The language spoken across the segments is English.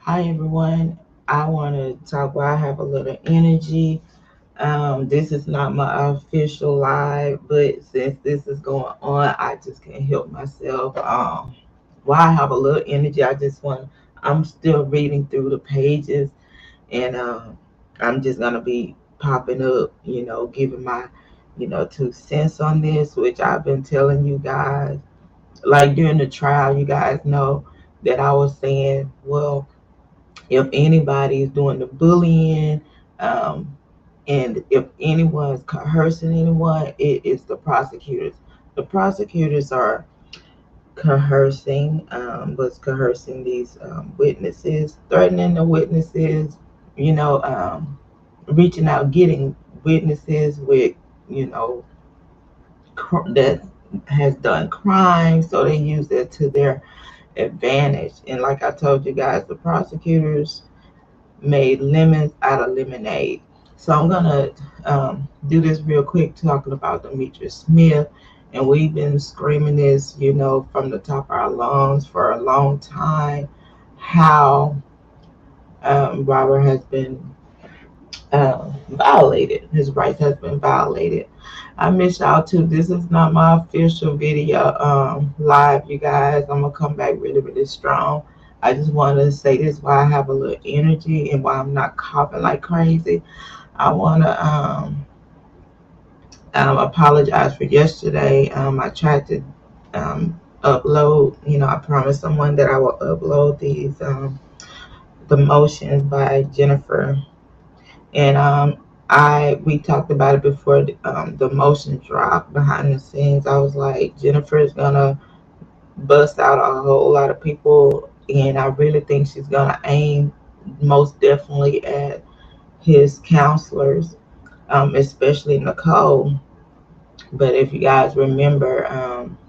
Hi everyone. I want to talk about I have a little energy. This is not my official live, but since this is going on, I just can't help myself. Why I have a little energy, I'm still reading through the pages, and I'm just gonna be popping up, giving my, 2 cents on this, which I've been telling you guys. Like during the trial, you guys know that I was saying, well, if anybody is doing the bullying, um, and if anyone's coercing anyone, it is the prosecutors. The prosecutors are coercing these witnesses, threatening the witnesses, you know, um, reaching out, getting witnesses with, you know, that has done crime, so they use that to their advantage. And like I told you guys, the prosecutors made lemons out of lemonade. So I'm gonna do this real quick, talking about Demetrius Smith, and we've been screaming this, from the top of our lungs for a long time. How Robert has been violated, his rights has been violated. I miss y'all too. This is not my official video live, you guys. I'm gonna come back really, really strong. I just want to say this why I have a little energy and why I'm not coughing like crazy. I want to apologize for yesterday. I tried to upload. I promised someone that I will upload these the motions by Jennifer, and I we talked about it before the motion dropped behind the scenes. I was like, Jennifer is gonna bust out a whole lot of people, and I really think she's gonna aim most definitely at his counselors, especially Nicole. But if you guys remember,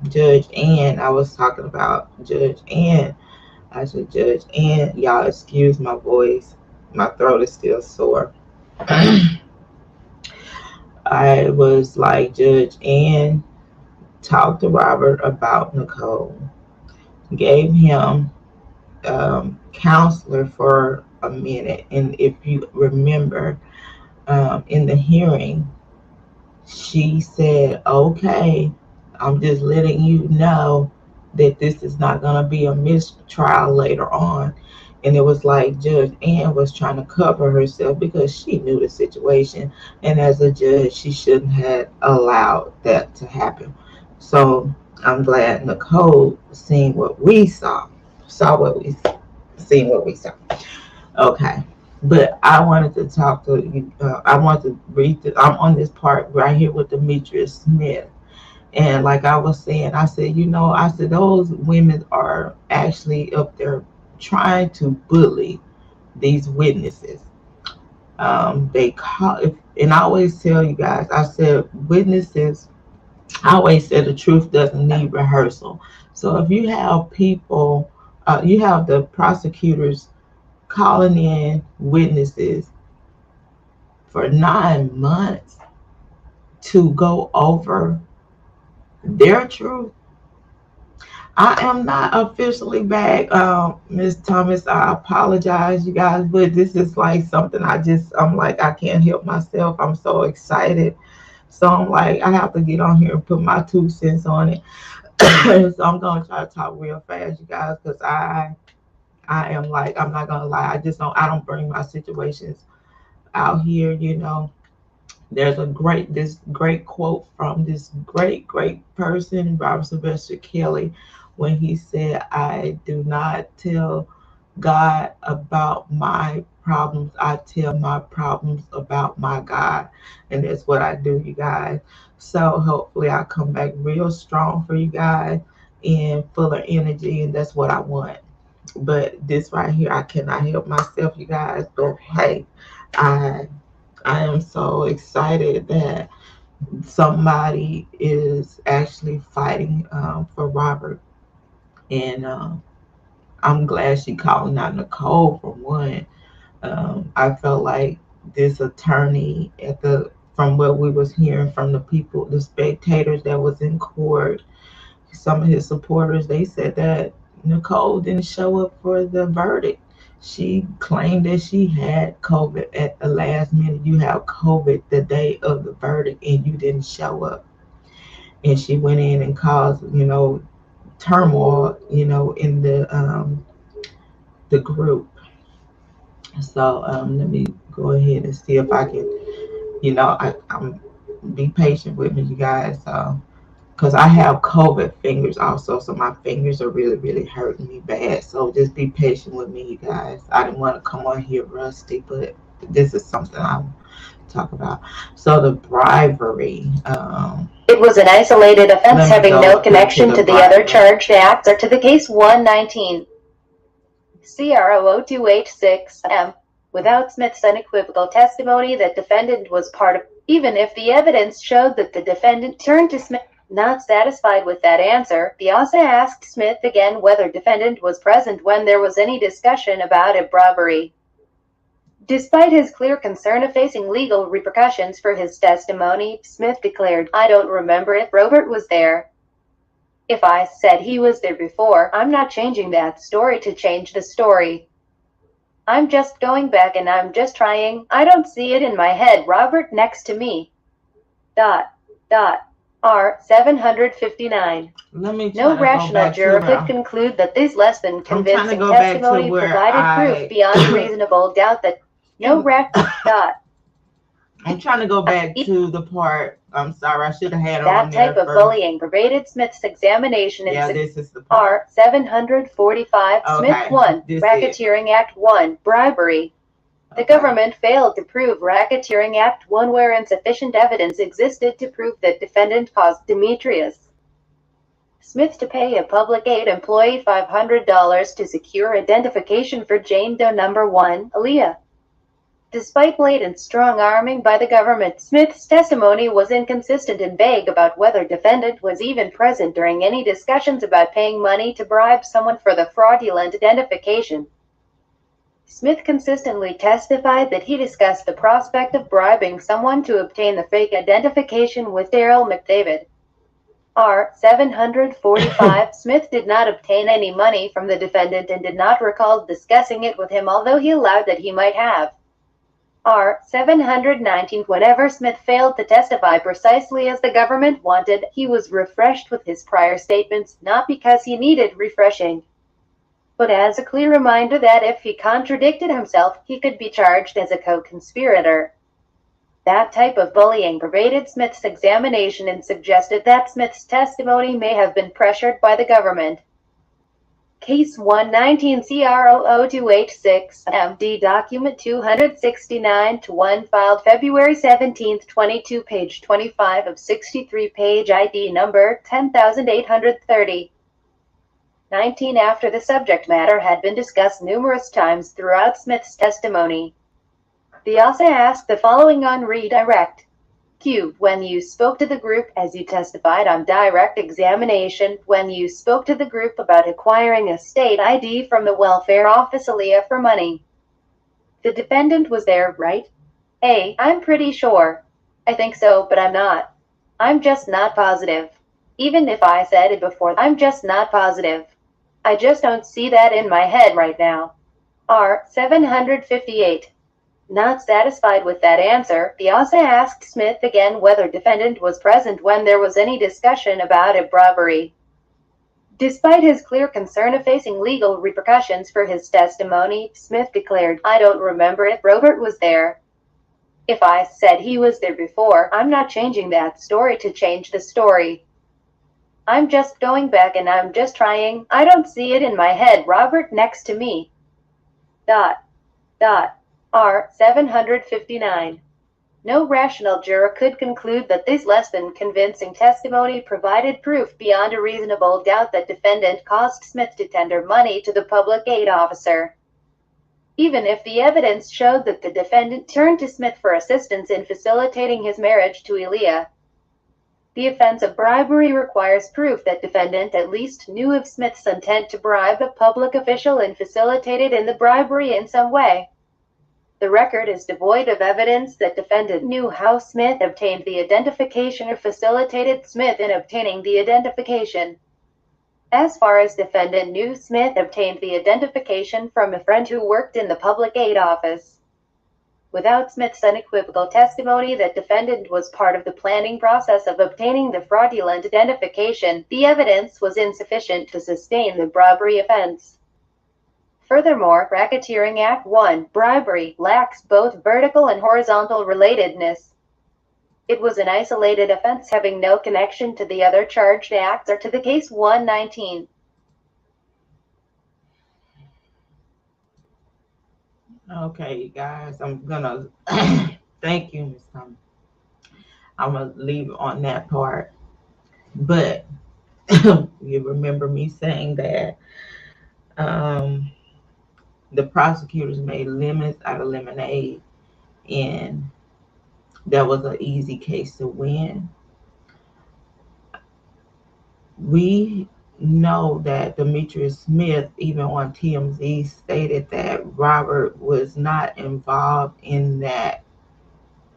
Judge Ann, I was talking about Judge Ann. I said Judge Ann. Y'all excuse my voice. My throat is still sore. I was like, Judge Ann talked to Robert about Nicole, gave him counselor for a minute. And if you remember, in the hearing, she said, okay, I'm just letting you know that this is not going to be a mistrial later on. And it was like Judge Ann was trying to cover herself because she knew the situation. And as a judge, she shouldn't have allowed that to happen. So I'm glad Nicole seen what we saw what we seen what we saw. Okay. But I wanted to talk to you. I want to read. I'm on this part right here with Demetrius Smith, and like I was saying, I said, I said those women are actually up there trying to bully these witnesses. They call, and I always tell you guys, I said witnesses. I always say the truth doesn't need rehearsal. So if you have people, you have the prosecutors calling in witnesses for 9 months to go over their truth. I am not officially back, Miss Thomas. I apologize, you guys, but this is like something I'm like, I can't help myself. I'm so excited. So I'm like, I have to get on here and put my 2 cents on it. So I'm going to try to talk real fast, you guys, because I am like, I'm not going to lie. I don't bring my situations out here, There's this great quote from this great person, Robert Sylvester Kelly, when he said, I do not tell God about my problems. I tell my problems about my God. And that's what I do, you guys. So hopefully I come back real strong for you guys and full of energy. And that's what I want. But this right here, I cannot help myself, you guys. But hey, I I am so excited that somebody is actually fighting for Robert, and I'm glad she called out Nicole for one. I felt like this attorney from what we was hearing from the people, the spectators that was in court, some of his supporters, they said that Nicole didn't show up for the verdict. She claimed that she had COVID at the last minute. You have COVID the day of the verdict and you didn't show up. And she went in and caused, turmoil, in the group. So let me go ahead and see if I can, I'm be patient with me, you guys. Because I have COVID fingers also, so my fingers are really, really hurting me bad. So just be patient with me, you guys. I didn't want to come on here rusty, but this is something I'll talk about. So the bribery. It was an isolated offense having no connection to the other charged acts or to the case 119. CRO 0286M. Without Smith's unequivocal testimony that defendant was part of, even if the evidence showed that the defendant turned to Smith. Not satisfied with that answer, Piazza asked Smith again whether defendant was present when there was any discussion about a bribery. Despite his clear concern of facing legal repercussions for his testimony, Smith declared, "I don't remember if Robert was there. If I said he was there before, I'm not changing that story to change the story. I'm just going back and I'm just trying. I don't see it in my head. Robert next to me. ... R. 759. No rational juror could conclude that this less than convincing testimony provided proof beyond reasonable doubt that no I'm trying to go back to the part. I'm sorry, I should have had that on there type of first. Bullying pervaded Smith's examination in this is the part. R. 745. Okay, Smith 1. Racketeering Act 1. Bribery. The government failed to prove Racketeering Act 1 where insufficient evidence existed to prove that defendant caused Demetrius Smith to pay a public aid employee $500 to secure identification for Jane Doe number 1, Aaliyah. Despite blatant strong-arming by the government, Smith's testimony was inconsistent and vague about whether defendant was even present during any discussions about paying money to bribe someone for the fraudulent identification. Smith consistently testified that he discussed the prospect of bribing someone to obtain the fake identification with Daryl McDavid. R. 745. Smith did not obtain any money from the defendant and did not recall discussing it with him, although he allowed that he might have. R. 719. Whenever Smith failed to testify precisely as the government wanted, he was refreshed with his prior statements, not because he needed refreshing, but as a clear reminder that if he contradicted himself, he could be charged as a co-conspirator. That type of bullying pervaded Smith's examination and suggested that Smith's testimony may have been pressured by the government. Case 119 CRO 0286 MD Document 269-1 filed February 17, 22, page 25 of 63, page ID number 10830. 19. After the subject matter had been discussed numerous times throughout Smith's testimony, Piazza asked the following on redirect. Q. When you spoke to the group, as you testified on direct examination, when you spoke to the group about acquiring a state ID from the welfare office Aaliyah for money, the defendant was there, right? A. I'm pretty sure. I think so, but I'm not. I'm just not positive. Even if I said it before, I'm just not positive. I just don't see that in my head right now. R. 758. Not satisfied with that answer, Piazza asked Smith again whether defendant was present when there was any discussion about a bribery. Despite his clear concern of facing legal repercussions for his testimony, Smith declared, "I don't remember if Robert was there. If I said he was there before, I'm not changing that story to change the story. I'm just going back and I'm just trying. I don't see it in my head. Robert next to me. ... R. 759. No rational juror could conclude that this less than convincing testimony provided proof beyond a reasonable doubt that defendant caused Smith to tender money to the public aid officer, even if the evidence showed that the defendant turned to Smith for assistance in facilitating his marriage to Aaliyah. The offense of bribery requires proof that defendant at least knew of Smith's intent to bribe a public official and facilitated in the bribery in some way. The record is devoid of evidence that defendant knew how Smith obtained the identification or facilitated Smith in obtaining the identification. As far as defendant knew, Smith obtained the identification from a friend who worked in the public aid office. Without Smith's unequivocal testimony that defendant was part of the planning process of obtaining the fraudulent identification, the evidence was insufficient to sustain the bribery offense. Furthermore, Racketeering Act 1, bribery, lacks both vertical and horizontal relatedness. It was an isolated offense having no connection to the other charged acts or to the case 119. Okay, you guys, I'm gonna thank you, Miss Thomas. I'm gonna leave it on that part. But you remember me saying that um, the prosecutors made lemons out of lemonade, and that was an easy case to win. We know that Demetrius Smith, even on TMZ, stated that Robert was not involved in that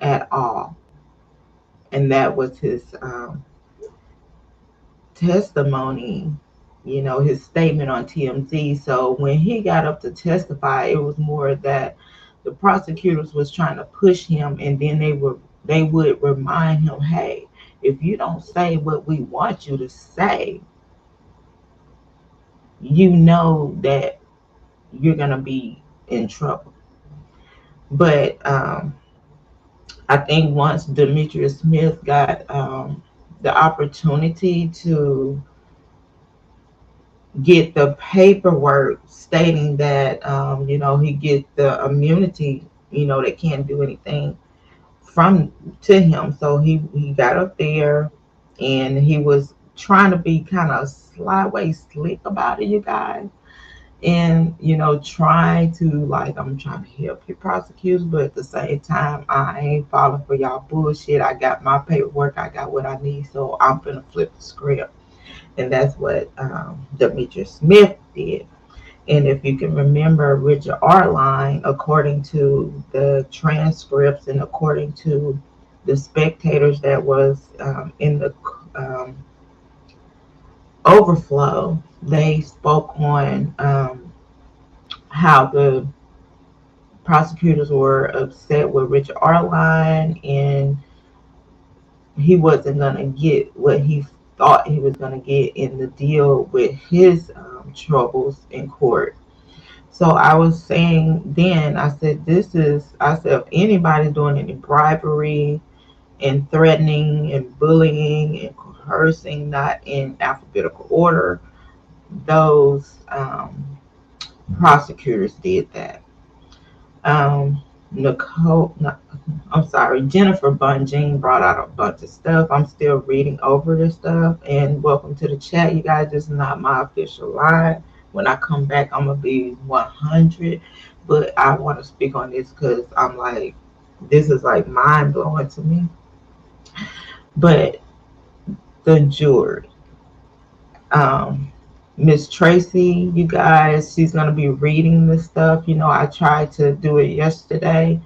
at all. And that was his testimony, his statement on TMZ. So when he got up to testify, it was more that the prosecutors was trying to push him, and then they would remind him, hey, if you don't say what we want you to say, you know that you're gonna be in trouble. But I think once Demetrius Smith got the opportunity to get the paperwork stating that he get the immunity, they can't do anything from to him. So he got up there and he was trying to be kind of slyways slick about it, you guys. And trying to, like, I'm trying to help you prosecutors, but at the same time I ain't falling for y'all bullshit. I got my paperwork, I got what I need, so I'm gonna flip the script. And that's what Demetrius Smith did. And if you can remember, Richard Arline, according to the transcripts and according to the spectators that was in the overflow, they spoke on how the prosecutors were upset with Richard Arline, and he wasn't going to get what he thought he was going to get in the deal with his troubles in court. So I was saying then, I said, if anybody's doing any bribery and threatening and bullying and coercing, not in alphabetical order, those prosecutors did that. Nicole, no, I'm sorry, Jennifer Bunjing brought out a bunch of stuff. I'm still reading over this stuff. And welcome to the chat, you guys. This is not my official live. When I come back, I'm gonna be 100. But I want to speak on this because I'm like, this is like mind blowing to me. But the jury, Miss Tracy, you guys, she's gonna be reading this stuff. I tried to do it yesterday,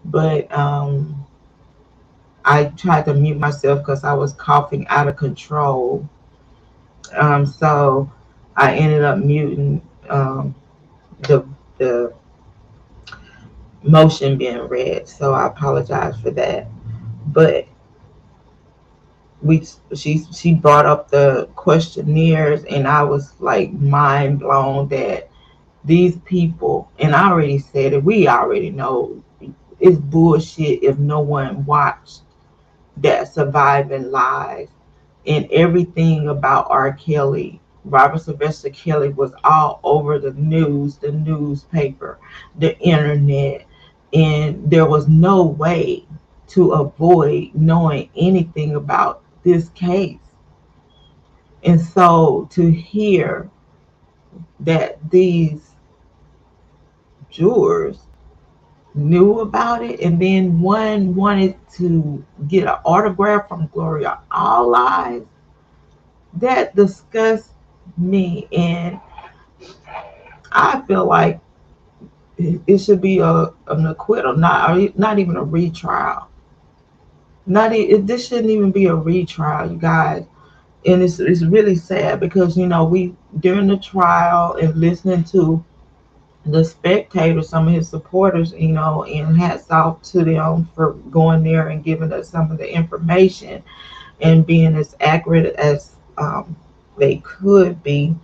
but I tried to mute myself because I was coughing out of control. So I ended up muting the the motion being read. So I apologize for that. But she brought up the questionnaires, and I was like mind blown that these people, and I already said it, we already know it's bullshit if no one watched that Surviving Lives and everything about R. Kelly. Robert Sylvester Kelly was all over the news, the newspaper, the internet, and there was no way to avoid knowing anything about this case. And so to hear that these jurors knew about it, and then one wanted to get an autograph from Gloria All Eyes, that disgusts me. And I feel like it should be an acquittal, not even a retrial. This shouldn't even be a retrial, you guys. and it's really sad because we during the trial and listening to the spectators, some of his supporters, and hats off to them for going there and giving us some of the information and being as accurate as they could be.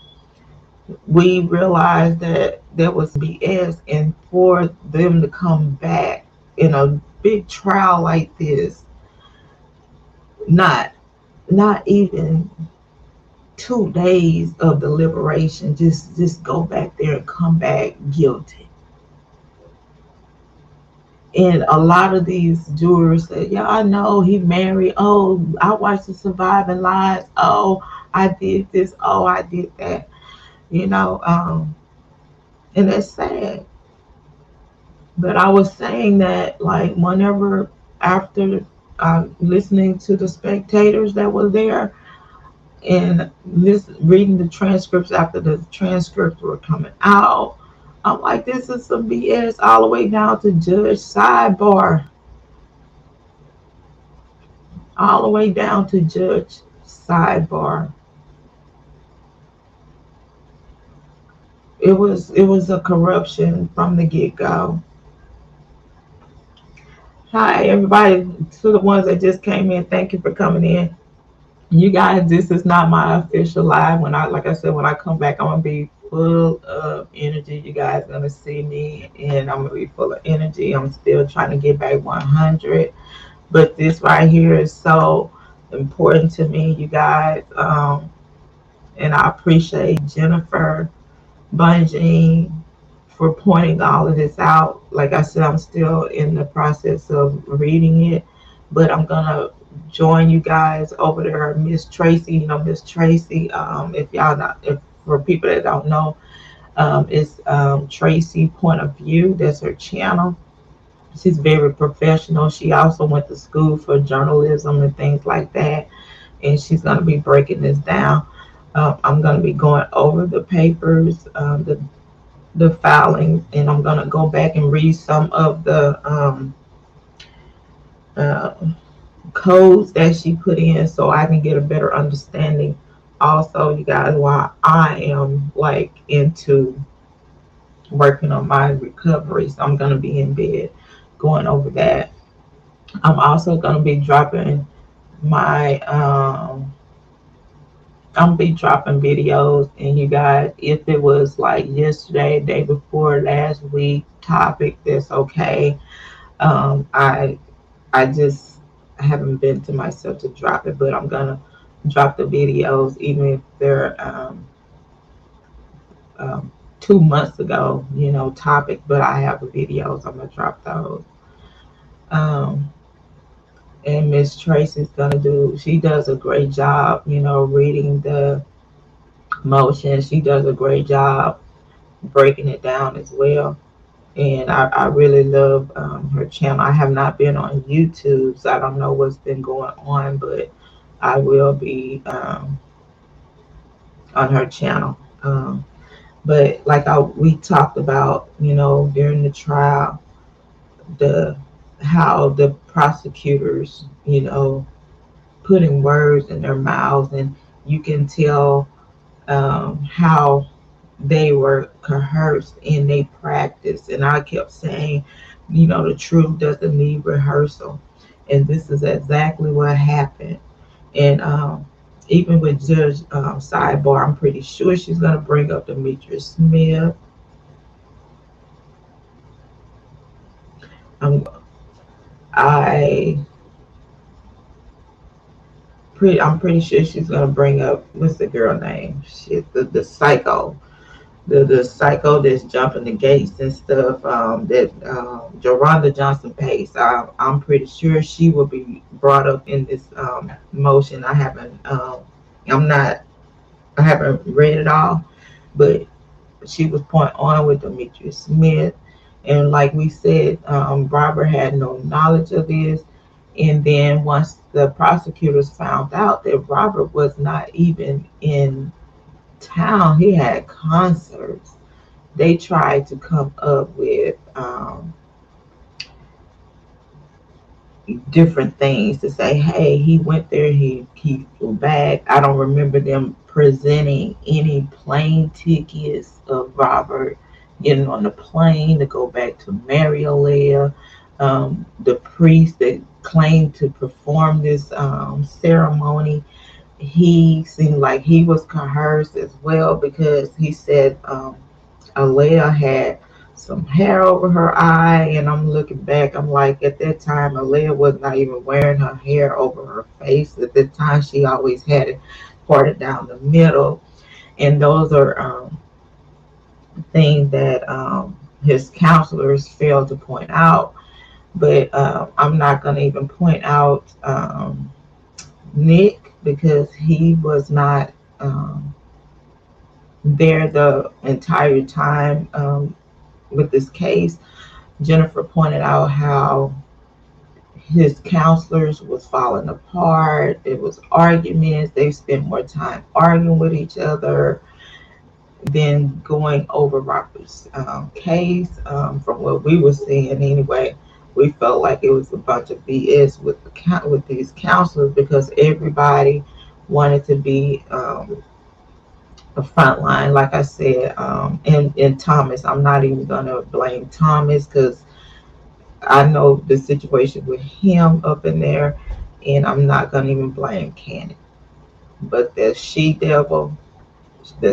We realized that there was BS, and for them to come back in a big trial like this, not not even 2 days of deliberation, just go back there and come back guilty. And a lot of these jurors said, "Yeah, I know he married. Oh, I watched the Surviving Lives. Oh, I did this. Oh, I did that." You know, um, and that's sad. But I was saying that, like, whenever after listening to the spectators that were there and reading the transcripts after the transcripts were coming out, I'm like, this is some BS all the way down to Judge Sidebar, all the way down to Judge Sidebar. It was a corruption from the get go. Hi everybody, to the ones that just came in, thank you for coming in. You guys, this is not my official live. Like I said, when I come back, I'm gonna be full of energy. You guys gonna see me, and I'm gonna be full of energy. I'm still trying to get back 100, but this right here is so important to me, you guys. And I appreciate Jennifer Bungie for pointing all of this out. Like I said, I'm still in the process of reading it, but I'm gonna join you guys over there. Miss Tracy, Miss Tracy. If y'all not, if for people that don't know, it's Tracy Point of View. That's her channel. She's very professional. She also went to school for journalism and things like that, and she's gonna be breaking this down. I'm gonna be going over the papers, the filings, and I'm gonna go back and read some of the uh, codes that she put in so I can get a better understanding. Also, you guys, while I am like into working on my recovery, so I'm gonna be in bed going over that. I'm also gonna be dropping my I'm gonna be dropping videos, and you guys, if it was like yesterday, day before, last week topic, that's okay. I just haven't been to myself to drop it, but I'm gonna drop the videos even if they're 2 months ago, topic. But I have the videos. I'm gonna drop those. Um, and Miss Tracy's gonna do. She does a great job, reading the motion. She does a great job breaking it down as well. And I really love her channel. I have not been on YouTube, so I don't know what's been going on, but I will be on her channel. But like we talked about, during the trial, the how the prosecutors, putting words in their mouths, and you can tell how they were coerced in their practice. And I kept saying, the truth doesn't need rehearsal. And this is exactly what happened. And even with Judge Sidebar, I'm pretty sure she's going to bring up Demetrius Smith. I'm, I I'm pretty sure she's going to bring up, what's the girl name? Shit, the psycho. The psycho that's jumping the gates and stuff, that Joronda Johnson Pace. I'm pretty sure she will be brought up in this motion. I'm not, I haven't read it all, but she was point on with Demetrius Smith. And like we said, Robert had no knowledge of this. And then once the prosecutors found out that Robert was not even in town, he had concerts, they tried to come up with different things to say, hey, he went there, he flew back. I don't remember them presenting any plane tickets of Robert getting on the plane to go back to marry Alea. The priest that claimed to perform this ceremony, he seemed like he was coerced as well, because he said Alea had some hair over her eye, and I'm looking back, I'm like, at that time, Alea was not even wearing her hair over her face. At that time, she always had it parted down the middle, and those are things that his counselors failed to point out. But I'm not going to even point out Nick, because he was not there the entire time with this case. Jennifer pointed out how his counselors was falling apart. It was arguments. They spent more time arguing with each other than going over Robert's case. From what we were seeing, anyway, we felt like it was a bunch of BS with these counselors, because everybody wanted to be a front line. Like I said, and Thomas, I'm not even gonna blame Thomas, because I know the situation with him up in there, and I'm not gonna even blame Candy. But the she devil,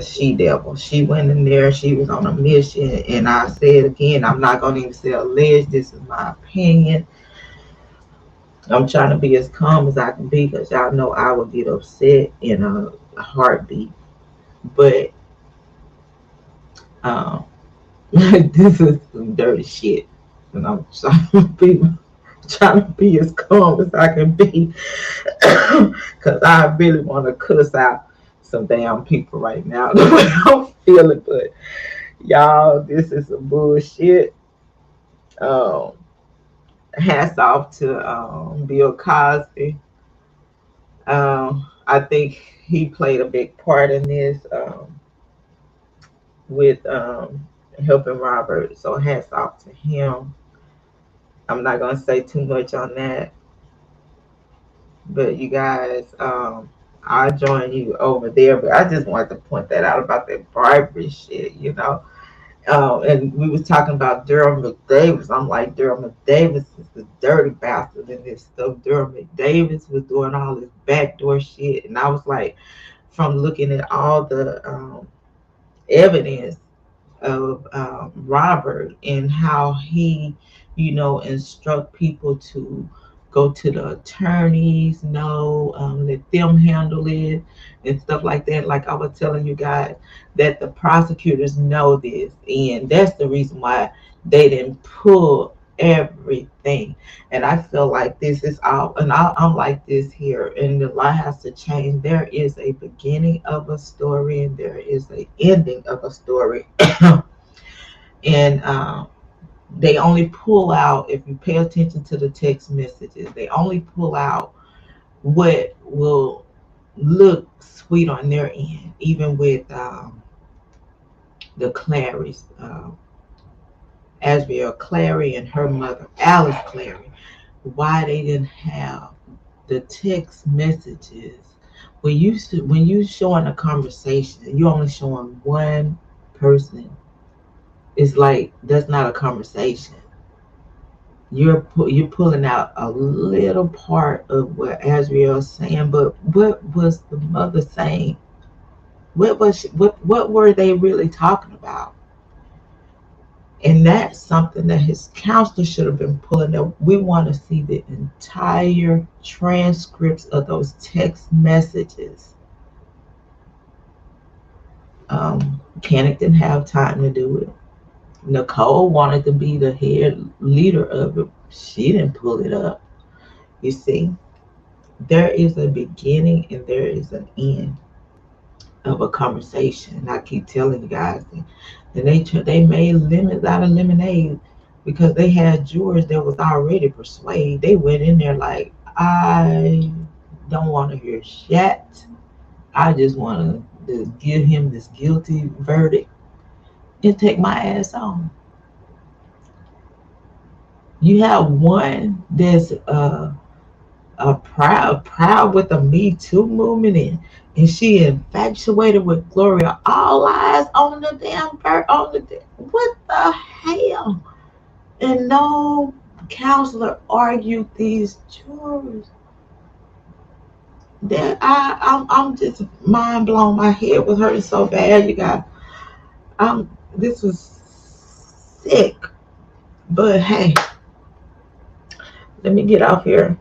she went in there. She was on a mission, and I said again, I'm not gonna even say alleged. This is my opinion. I'm trying to be as calm as I can be, because y'all know I will get upset in a heartbeat. But um, this is some dirty shit, and I'm trying to be as calm as I can be, because I really want to cuss out some damn people right now. The way I'm feeling, but y'all, this is some bullshit. Um, Hats off to Bill Cosby. I think he played a big part in this with helping Robert. So hats off to him. I'm not gonna say too much on that, but you guys, I'll join you over there. But I just wanted to point that out about that bribery shit, you know. And we was talking about Durham McDavis. I'm like, Durham McDavis is the dirty bastard in this stuff. Durham McDavis was doing all this backdoor shit, and I was like, from looking at all the evidence of Robert and how he, instruct people to go to the attorneys, let them handle it and stuff like that. Like I was telling you guys, that the prosecutors know this, and that's the reason why they didn't pull everything. And I feel like this is all, and I'm like this here, and the law has to change. There is a beginning of a story, and there is a ending of a story. And they only pull out, if you pay attention to the text messages, they only pull out what will look sweet on their end, even with the Clarys, Asriel Clary and her mother, Alice Clary, why they didn't have the text messages. When you showing a conversation, you only showing one person. It's like that's not a conversation. You're pulling out a little part of what Azriel's saying, but what was the mother saying? What were they really talking about? And that's something that his counselor should have been pulling up. We want to see the entire transcripts of those text messages. Kenneth didn't have time to do it. Nicole wanted to be the head leader of it. She didn't pull it up. You see, there is a beginning and there is an end of a conversation. And I keep telling you guys, and they made lemons out of lemonade, because they had jurors that was already persuaded. They went in there like, I don't want to hear shit. I just want to give him this guilty verdict and take my ass on. You have one that's proud with the Me Too movement, and she infatuated with Gloria. All eyes on the damn what the hell? And no counselor argued these jurors. That I'm just mind blown. My head was hurting so bad, you guys. This was sick. But hey, let me get off here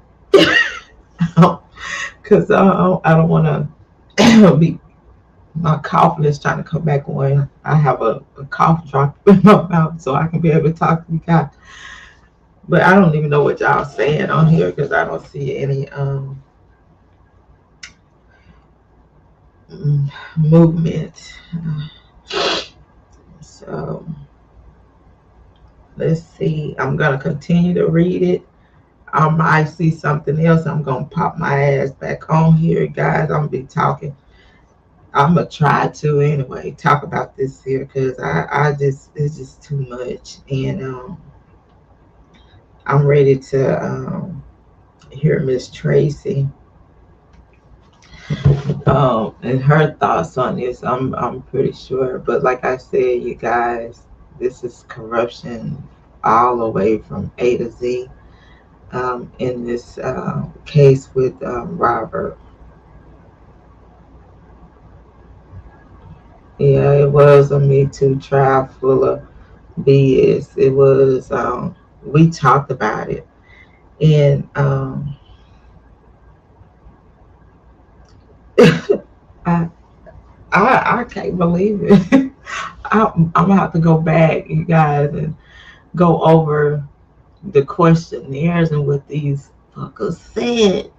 because I don't want to be. My coughing is trying to come back on. I have a cough drop in my mouth so I can be able to talk to you guys. But I don't even know what y'all saying on here because I don't see any movement. So let's see. I'm gonna continue to read it. I might see something else. I'm gonna pop my ass back on here, guys. I'm gonna be talking. I'm gonna try to anyway talk about this here because I just it's just too much, and I'm ready to hear Miss Tracy and her thoughts on this. I'm pretty sure, but like I said, you guys, this is corruption all the way from A to Z. In this case with Robert. Yeah, it was a Me Too trial full of BS. It was, we talked about it. And I, I can't believe it. I'm going to have to go back, you guys, and go over the questionnaires and what these fuckers said.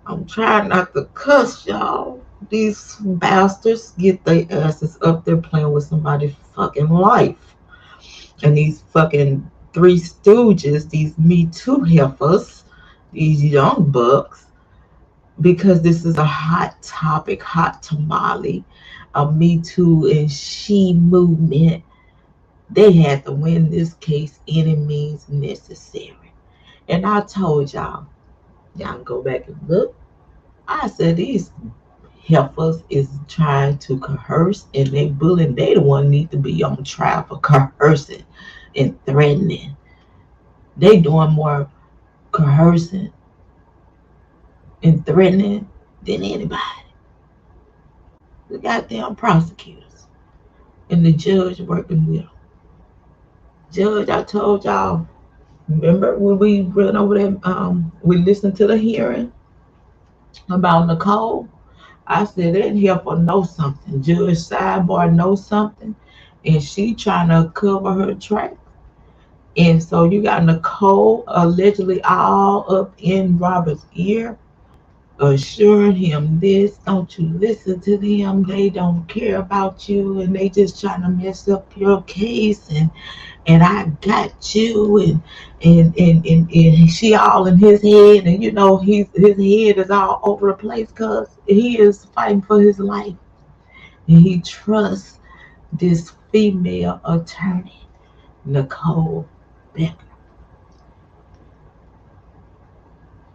I'm trying not to cuss, y'all. These bastards get their asses up there playing with somebody's fucking life. And these fucking three stooges, these Me Too heifers, these young bucks, because this is a hot topic, hot tamale, a Me Too and She movement. They had to win this case any means necessary. And I told y'all can go back and look. I said these heifers is trying to coerce and they bullying. They the one need to be on trial for coercing and threatening. They doing more coercing and threatening than anybody. The goddamn prosecutors and the judge working with them. Judge, I told y'all. Remember when we went over there? We listened to the hearing about Nicole. I said that heifer know something. Judge Sidebar knows something, and she trying to cover her tracks. And so you got Nicole allegedly all up in Robert's ear, assuring him this, don't you listen to them, they don't care about you, and they just trying to mess up your case, and I got you, and she all in his head, and you know his head is all over the place because he is fighting for his life, and he trusts this female attorney, Nicole Becker,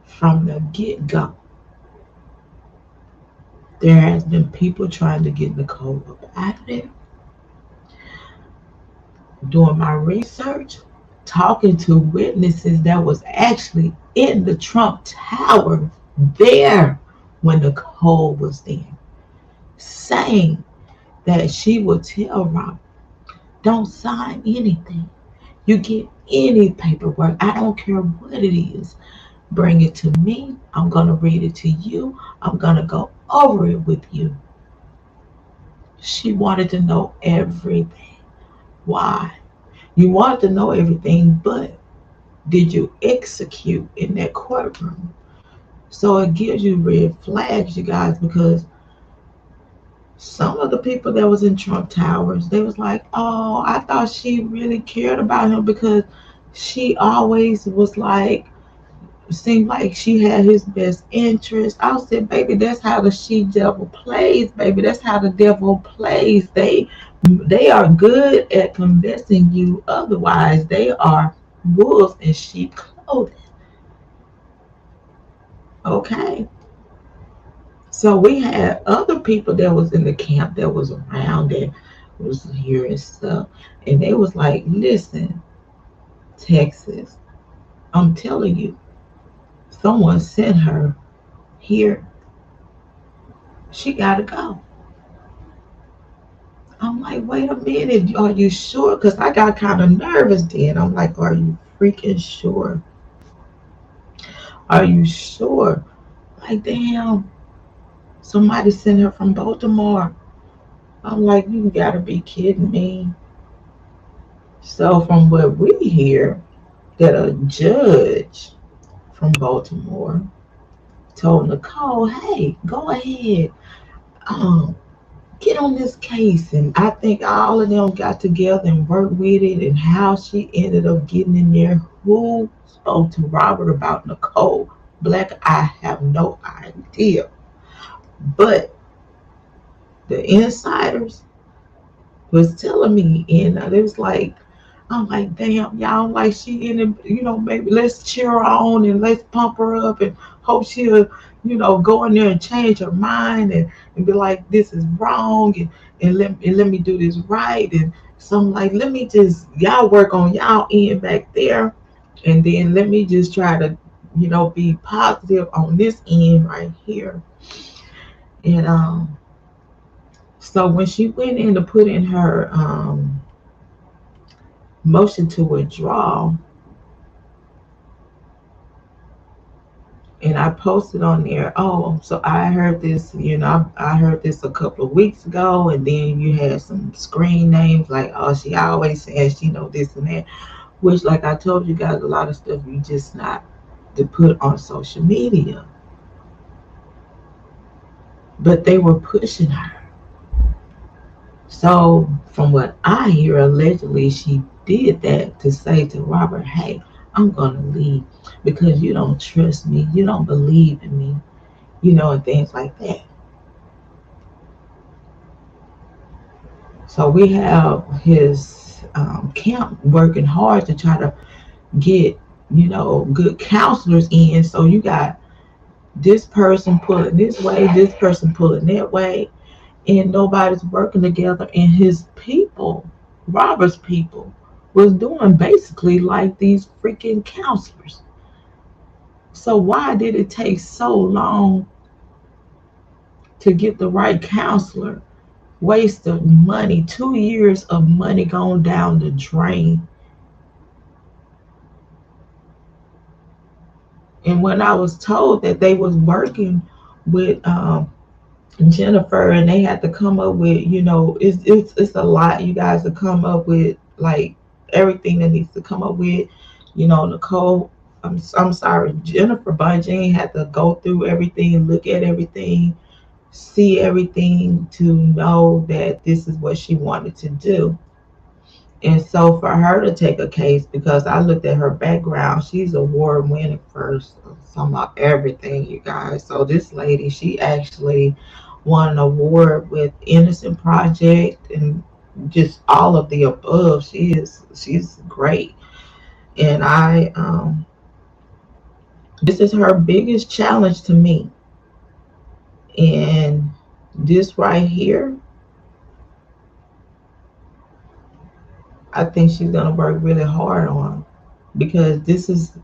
from the get-go. There has been people trying to get Nicole up out of there. Doing my research, talking to witnesses that was actually in the Trump Tower there when Nicole was there, saying that she would tell Robert, don't sign anything. You get any paperwork, I don't care what it is. Bring it to me. I'm going to read it to you. I'm going to go over it with you. She wanted to know everything. Why? You wanted to know everything, but did you execute in that courtroom? So it gives you red flags, you guys, because some of the people that was in Trump Towers, they was like, oh, I thought she really cared about him because she always was like, seemed like she had his best interest. I said, baby, that's how the she devil plays, baby. That's how the devil plays. They are good at convincing you otherwise. They are wolves in sheep clothing. Okay. So we had other people that was in the camp that was around that was hearing stuff. And they was like, listen, Texas, I'm telling you, someone sent her here. She gotta go. I'm like, wait a minute, are you sure? Because I got kind of nervous then. I'm like, are you freaking sure? Are you sure? Like, damn, somebody sent her from Baltimore. I'm like, you gotta be kidding me. So from what we hear, that a judge from Baltimore told Nicole, hey, go ahead, um, get on this case. And I think all of them got together and worked with it, and how she ended up getting in there. Who spoke to Robert about Nicole Black? I have no idea. But the insiders was telling me, and it was like, I'm like, damn, y'all, like she in it, maybe let's cheer her on and let's pump her up and hope she'll, go in there and change her mind and be like, this is wrong, and let me do this right. And so I'm like, let me just, y'all work on y'all end back there, and then let me just try to, be positive on this end right here. And so when she went in to put in her motion to withdraw, and I posted on there, oh, so I heard this, I heard this a couple of weeks ago, and then you had some screen names like, oh, she always says she know this and that, which, like I told you guys, a lot of stuff you just not to put on social media. But they were pushing her. So from what I hear, allegedly she did that to say to Robert, hey, I'm gonna leave because you don't trust me, you don't believe in me, and things like that. So we have his camp working hard to try to get, good counselors in. So you got this person pulling this way, this person pulling that way, and nobody's working together. And his people, Robert's people, was doing basically like these freaking counselors. So why did it take so long to get the right counselor? Waste of money, 2 years of money going down the drain. And when I was told that they was working with Jennifer, and they had to come up with, it's a lot, you guys, to come up with like everything that needs to come up with, Nicole. I'm sorry, Jennifer Bunjing had to go through everything, look at everything, see everything to know that this is what she wanted to do. And so for her to take a case, because I looked at her background, she's award winning first, some of everything, you guys. So this lady, she actually won an award with Innocent Project and just all of the above. She's great. And this is her biggest challenge to me. And this right here, I think she's gonna work really hard on, because this is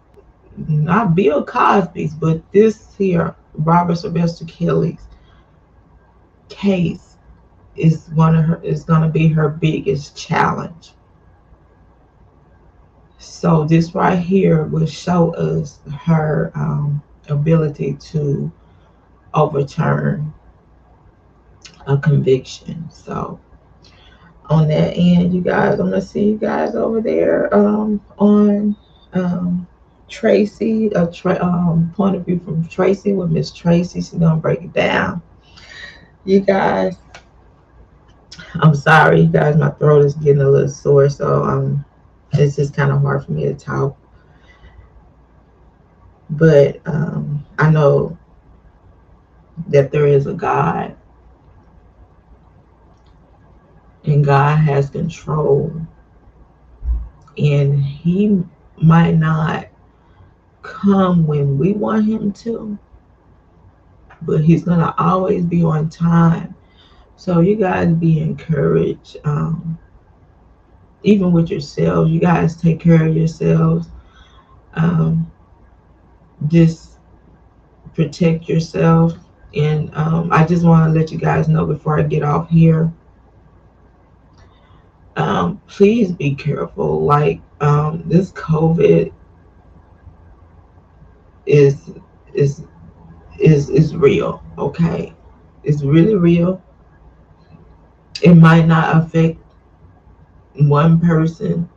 not Bill Cosby's, but this here, Robert Sylvester Kelly's case is gonna be her biggest challenge. So this right here will show us her ability to overturn a conviction. So on that end, you guys, I'm gonna see you guys over there on Tracy, point of view from Tracy with Miss Tracy. She's gonna break it down. You guys, I'm sorry, you guys, my throat is getting a little sore, so it's just kind of hard for me to talk. But I know that there is a God, and God has control, and He might not come when we want him to, but he's gonna always be on time. So you guys be encouraged. Even with yourselves, you guys take care of yourselves. Um, just protect yourself. And I just want to let you guys know before I get off here. Please be careful. Like this COVID is is is real. Okay, it's really real. It might not affect one person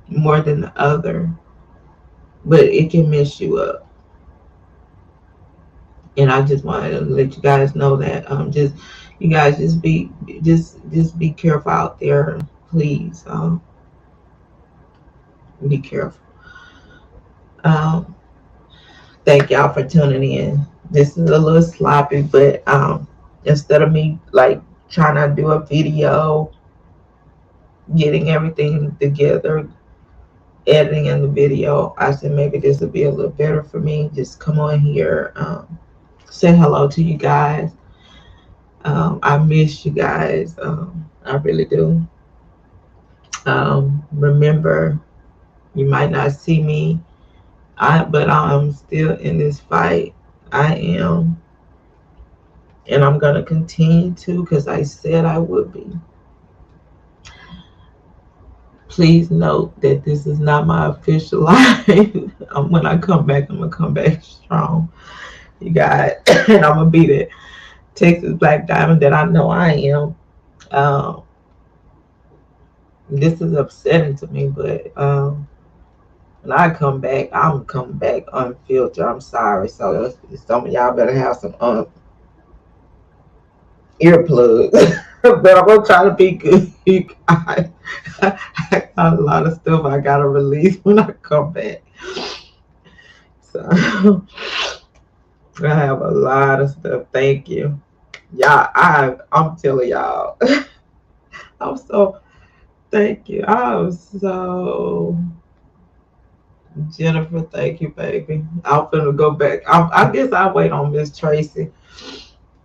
more than the other, but it can mess you up. And I just wanted to let you guys know that just you guys just be careful out there, please. Be careful. Um, thank y'all for tuning in. This is a little sloppy, but instead of me like trying to do a video, getting everything together, editing in the video, I said maybe this would be a little better for me. Just come on here, say hello to you guys. I miss you guys. I really do. Remember, you might not see me, but I'm still in this fight. I am, and I'm gonna continue to, because I said I would be. Please note that this is not my official life. When I come back, I'm gonna come back strong. You guys, and I'm gonna be the Texas Black Diamond that I know I am. Um, this is upsetting to me, but when I come back, I'm coming back unfiltered. I'm sorry. So some of y'all better have some earplugs. But I'm gonna try to be good. I got a lot of stuff I gotta release when I come back. So I have a lot of stuff. Thank you. Y'all, I'm telling y'all. I'm so thank you. I'm so Jennifer, thank you, baby. I'm gonna go back. I guess I'll wait on Miss Tracy.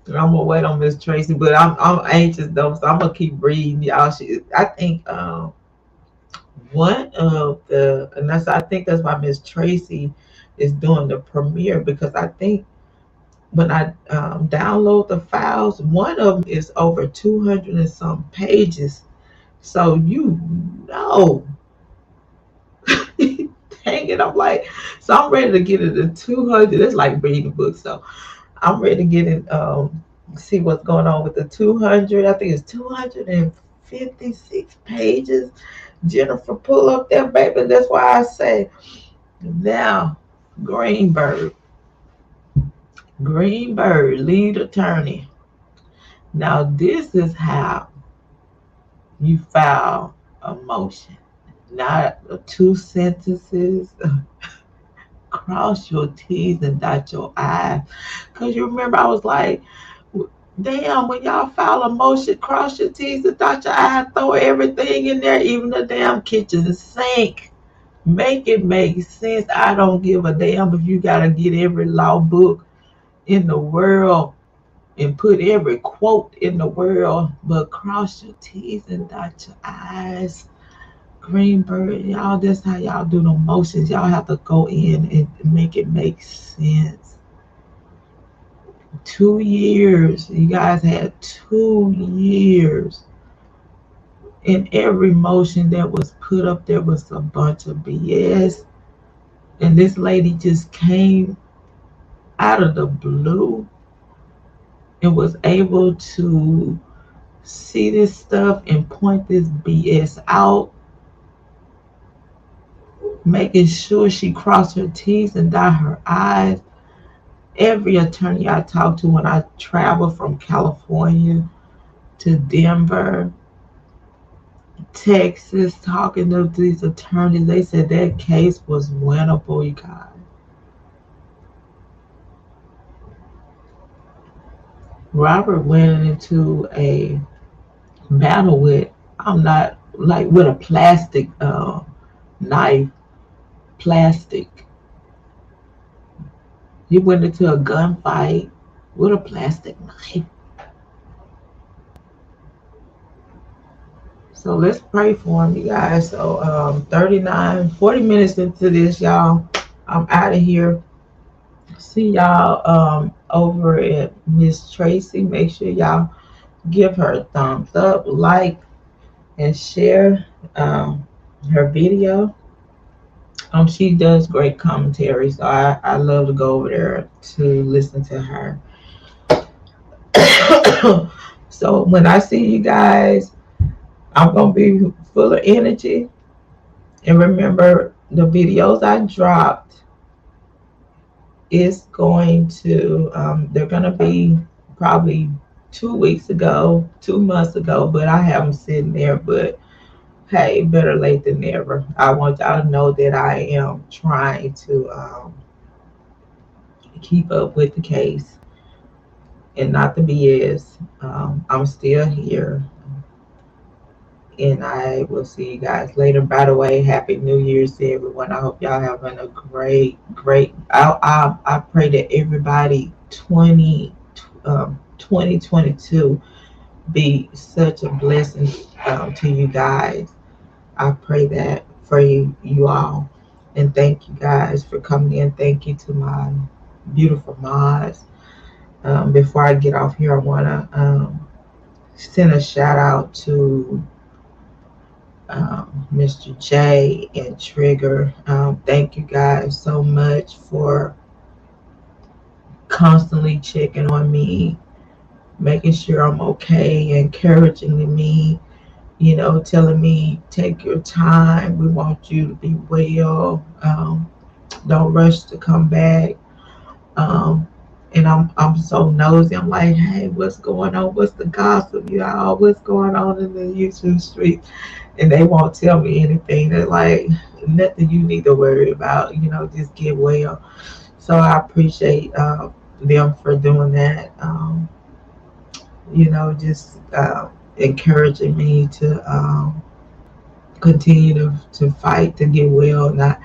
I'm gonna wait on Miss Tracy, but I'm anxious though, so I'm gonna keep reading y'all. I think one of the, and I think that's why Miss Tracy is doing the premiere, because I think when I download the files, one of them is over 200 and some pages. So you know, dang it, I'm like, so I'm ready to get it to 200. It's like reading books, so I'm ready to get it. See what's going on with the 200. I think it's 256 pages. Jennifer, pull up there, baby. That's why I say now, Greenberg, lead attorney. Now, this is how you file a motion, not two sentences. Cross your T's and dot your I's. Because you remember, I was like, damn, when y'all file a motion, cross your T's and dot your I's, throw everything in there, even the damn kitchen sink. Make it make sense. I don't give a damn if you got to get every law book in the world and put every quote in the world, but cross your T's and dot your I's. Greenberg, y'all, that's how y'all do the motions. Y'all have to go in and make it make sense. 2 years. You guys had 2 years. And every motion that was put up there was a bunch of BS. And this lady just came out of the blue and was able to see this stuff and point this BS out, making sure she crossed her T's and dot her I's. Every attorney I talked to when I traveled from California to Denver, Texas, talking to these attorneys, they said that case was winnable, you guys. Robert went into a battle with, I'm not like with a plastic knife, plastic. He went into a gunfight with a plastic knife. So let's pray for him, you guys. So 39, 40 minutes into this, y'all. I'm out of here. See y'all over at Miss Tracy. Make sure y'all give her a thumbs up, like, and share her video. She does great commentary, so I love to go over there to listen to her. So when I see you guys, I'm gonna be full of energy. And remember, the videos I dropped is going to they're gonna be probably 2 weeks ago, 2 months ago, but I have them sitting there. But hey, better late than never. I want y'all to know that I am trying to keep up with the case and not the BS. I'm still here, and I will see you guys later. By the way, Happy New Year's to everyone. I hope y'all having a great. I pray that everybody 2022 be such a blessing to you guys. I pray that for you all. And thank you guys for coming in. Thank you to my beautiful mods. Before I get off here, I want to send a shout out to Mr. J and Trigger. Thank you guys so much for constantly checking on me, making sure I'm okay, encouraging me, telling me take your time. We want you to be well. Don't rush to come back. And I'm so nosy. I'm like, hey, what's going on? What's the gossip, y'all? What's going on in the YouTube street? And they won't tell me anything. They're like, nothing you need to worry about. Just get well. So I appreciate them for doing that. Just encouraging me to continue to fight to get well. And I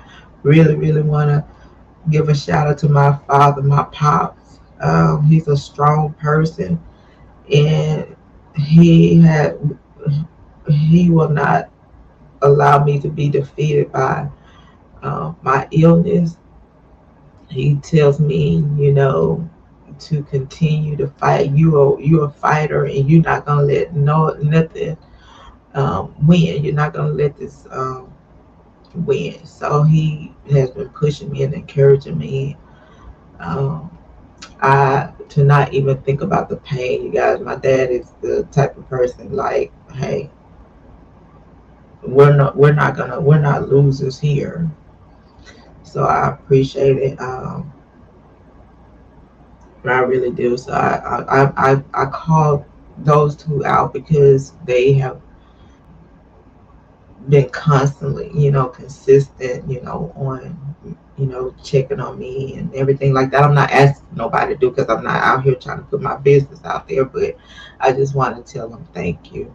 really, really want to give a shout out to my father, my pops. He's a strong person, and he will not allow me to be defeated by my illness. He tells me, to continue to fight. You're a fighter, and you're not gonna let nothing win. You're not gonna let this win. So he has been pushing me and encouraging me. Um, I to not even think about the pain, you guys. My dad is the type of person like, hey, we're not losers here. So I appreciate it. I really do. So I called those two out because they have been constantly, consistent, on, checking on me and everything like that. I'm not asking nobody to do because I'm not out here trying to put my business out there, but I just want to tell them thank you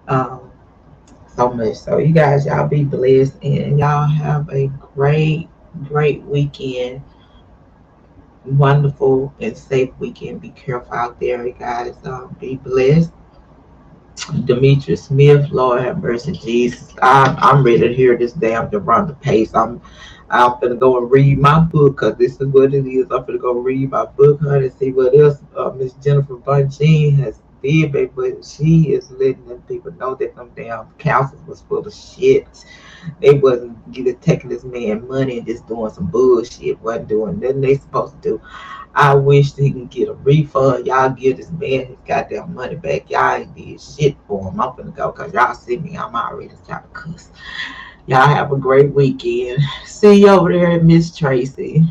so much. So you guys, y'all be blessed and y'all have a great weekend. Wonderful and safe weekend. Be careful out there, you guys. Be blessed. Demetrius Smith, Lord have mercy, Jesus. I'm ready to hear this damn to run the pace. I'm gonna go and read my book because this is what it is. I'm gonna go read my book, honey, and see what else Miss Jennifer Bunchine has did, baby. But she is letting them people know that them damn counsels was full of shit. They wasn't taking this man money and just doing some bullshit. Wasn't doing nothing they supposed to do. I wish he can get a refund. Y'all give this man his goddamn money back. Y'all ain't did shit for him. I'm finna go because y'all see me. I'm already trying to cuss. Y'all have a great weekend. See you over there at Miss Tracy.